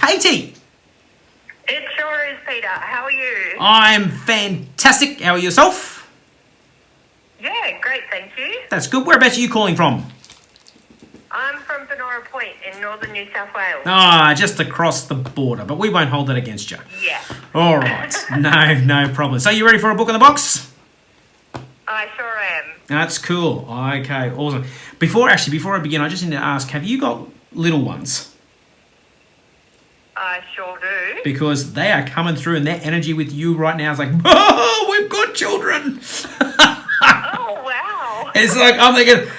Katie? It sure is, Peter. How are you? I'm fantastic. How are yourself? Yeah, great, thank you. That's good. Whereabouts are you calling from? I'm from Benora Point in northern New South Wales. Just across the border, but we won't hold that against you. Yeah. All right. No problem. So you ready for a book in the box? I sure am. That's cool. Okay, awesome. Before I begin, I just need to ask, have you got little ones? I sure do. Because they are coming through and their energy with you right now is like, oh, we've got children. Oh, wow. It's like, I'm thinking,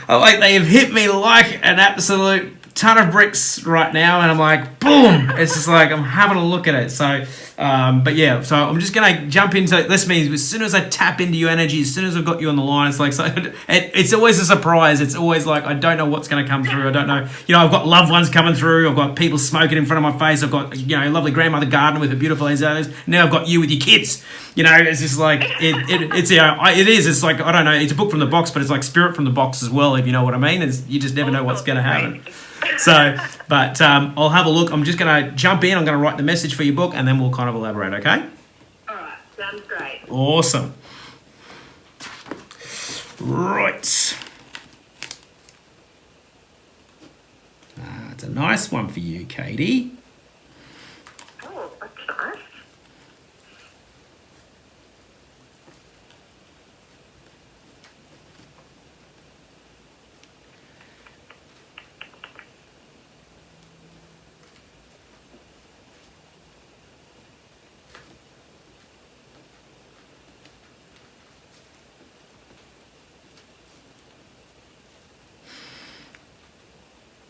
like they have hit me like an absolute ton of bricks right now. And I'm like, boom. It's just like, I'm having a look at it. So, but yeah, so I'm just going to jump into, this means as soon as I tap into your energy, as soon as I've got you on the line, it's like, so it's always a surprise. It's always like, I don't know what's going to come through. I don't know. I've got loved ones coming through. I've got people smoking in front of my face. I've got, a lovely grandmother garden with her beautiful azaleas. Now I've got you with your kids. It's just like, it is. It's like, I don't know. It's a book from the box, but it's like spirit from the box as well, if you know what I mean. You just never know what's going to happen. So, but I'll have a look. I'm just going to jump in. I'm going to write the message for your book, and then we'll kind of elaborate, okay? All right, sounds great. Awesome. Right. It's a nice one for you, Katie. Oh, that's nice.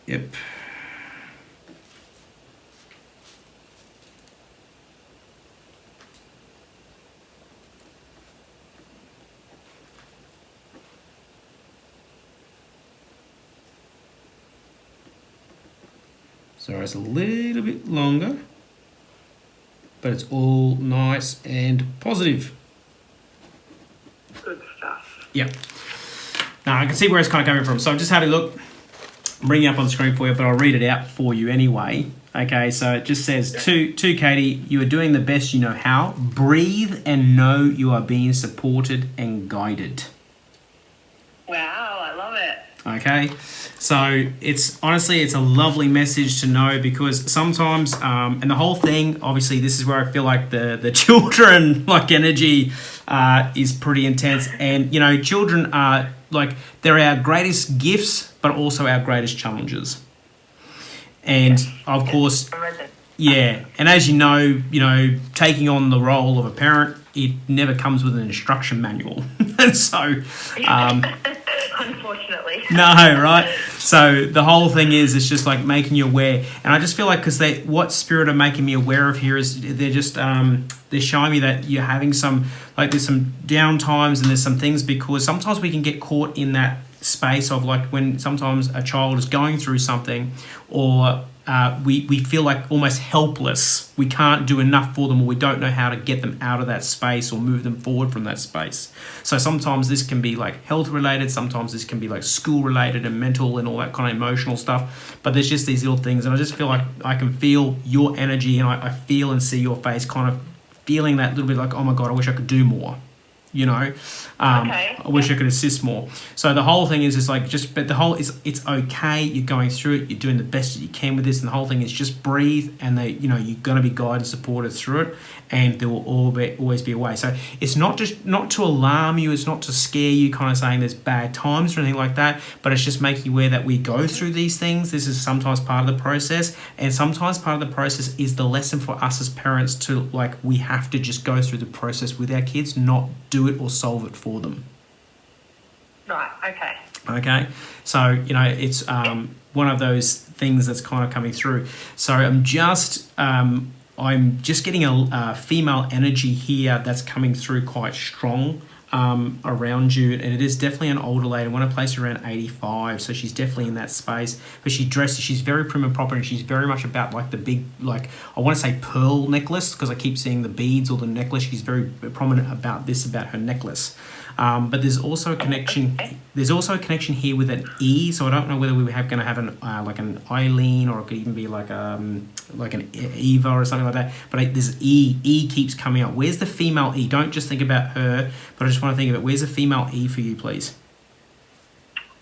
Yep. Sorry, it's a little bit longer, but it's all nice and positive. Good stuff. Yep. Now I can see where it's kind of coming from. So I'm just having a look. I'm bringing it up on the screen for you, but I'll read it out for you anyway. Okay, so it just says, to Katie, you are doing the best you know how. Breathe and know you are being supported and guided. Wow, I love it. Okay, so it's a lovely message to know, because sometimes, and the whole thing, obviously, this is where I feel like the children like energy is pretty intense, and children are like, they're our greatest gifts, but also our greatest challenges. And of course, yeah, and as you know, taking on the role of a parent, it never comes with an instruction manual. And so, unfortunately. No, right? So the whole thing is, it's just like making you aware. And I just feel like, because what Spirit are making me aware of here is they're just, they're showing me that you're having some, like there's some down times and there's some things, because sometimes we can get caught in that space of like when sometimes a child is going through something, or we feel like almost helpless. We can't do enough for them, or we don't know how to get them out of that space or move them forward from that space. So sometimes this can be like health related, sometimes this can be like school related and mental and all that kind of emotional stuff. But there's just these little things, and I just feel like I can feel your energy, and I feel and see your face kind of feeling that little bit like, oh my God, I wish I could do more. Okay. I wish I could assist more. So the whole thing is like, but the whole is, it's okay. You're going through it. You're doing the best that you can with this. And the whole thing is just breathe, and you're going to be guided and supported through it, and there will always be a way. So it's not to alarm you. It's not to scare you, kind of saying there's bad times or anything like that, but it's just making you aware that we go through these things. This is sometimes part of the process, and sometimes part of the process is the lesson for us as parents to, like, we have to just go through the process with our kids, not do it or solve it for them. Right, okay. Okay, so it's one of those things that's kind of coming through. So I'm just getting a female energy here that's coming through quite strong. around you, and it is definitely an older lady. I want to place her around 85, so she's definitely in that space. But she's very prim and proper, and she's very much about like the big, like I want to say pearl necklace because I keep seeing the beads or the necklace. She's very prominent about her necklace. But there's also a connection. There's also a connection here with an E. So I don't know whether we going to have an like an Eileen, or it could even be like an Eva or something like that. But there's E. E keeps coming up. Where's the female E? Don't just think about her, but I just want to think of it. Where's the female E for you, please?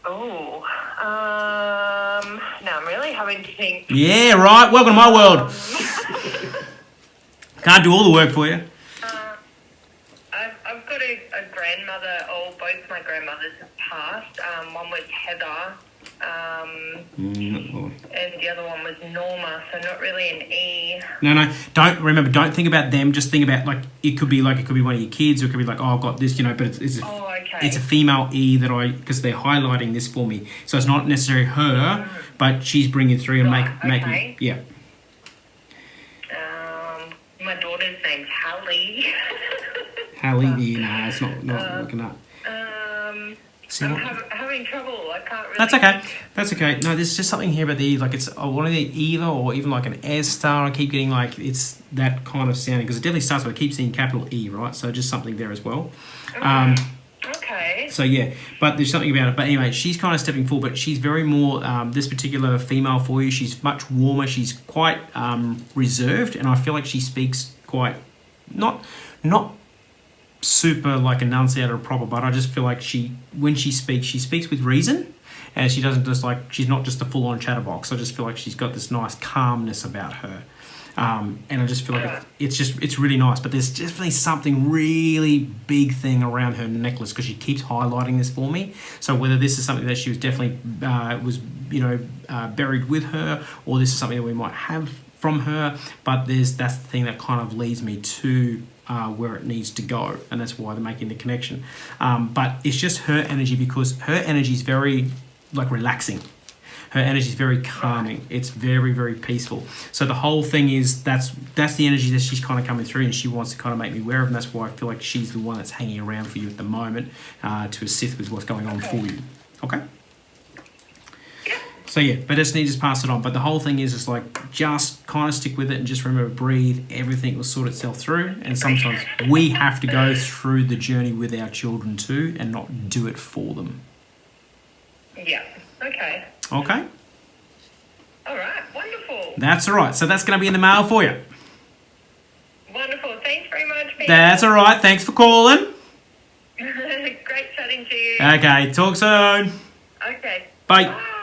Oh, now I'm really having to think. Yeah, right. Welcome to my world. Can't do all the work for you. I've got a grandmother, or both my grandmothers have passed. One was Heather, and the other one was Norma, so not really an E. No. Don't think about them. Just think about like it could be one of your kids, or it could be like, oh, I've got this, but it's a female E because they're highlighting this for me. So it's not necessarily her, but she's bringing through and making yeah. My daughter's name's Hallie. Hallie, no, it's not looking up. I'm having trouble. I can't really. That's okay. No, there's just something here about the like it's one of the Eva or even like an Esther. I keep getting like it's that kind of sounding because it definitely starts with I keep seeing capital E, right? So just something there as well. Okay. So yeah, but there's something about it. But anyway, she's kind of stepping forward, but she's very more this particular female for you. She's much warmer. She's quite reserved, and I feel like she speaks quite not super like enunciated or proper, but I just feel like when she speaks with reason, and she doesn't just like she's not just a full on chatterbox. I just feel like she's got this nice calmness about her. And I just feel like it's really nice, but there's definitely something really big thing around her necklace because she keeps highlighting this for me. So whether this is something that she was definitely buried with her, or this is something that we might have from her, but that's the thing that kind of leads me to where it needs to go, and that's why they're making the connection. But it's just her energy because her energy is very like relaxing. Her energy is very calming. It's very, very peaceful. So the whole thing is that's the energy that she's kind of coming through, and she wants to kind of make me aware of, and that's why I feel like she's the one that's hanging around for you at the moment to assist with what's going on for you. Okay? So yeah, but just need to pass it on. But the whole thing is like just kind of stick with it and just remember, breathe. Everything will sort itself through. And sometimes we have to go through the journey with our children too, and not do it for them. Yeah. Okay. Okay. All right. Wonderful. That's all right. So that's going to be in the mail for you. Wonderful. Thanks very much, Peter. That's all right. Thanks for calling. Great chatting to you. Okay. Talk soon. Okay. Bye. Bye.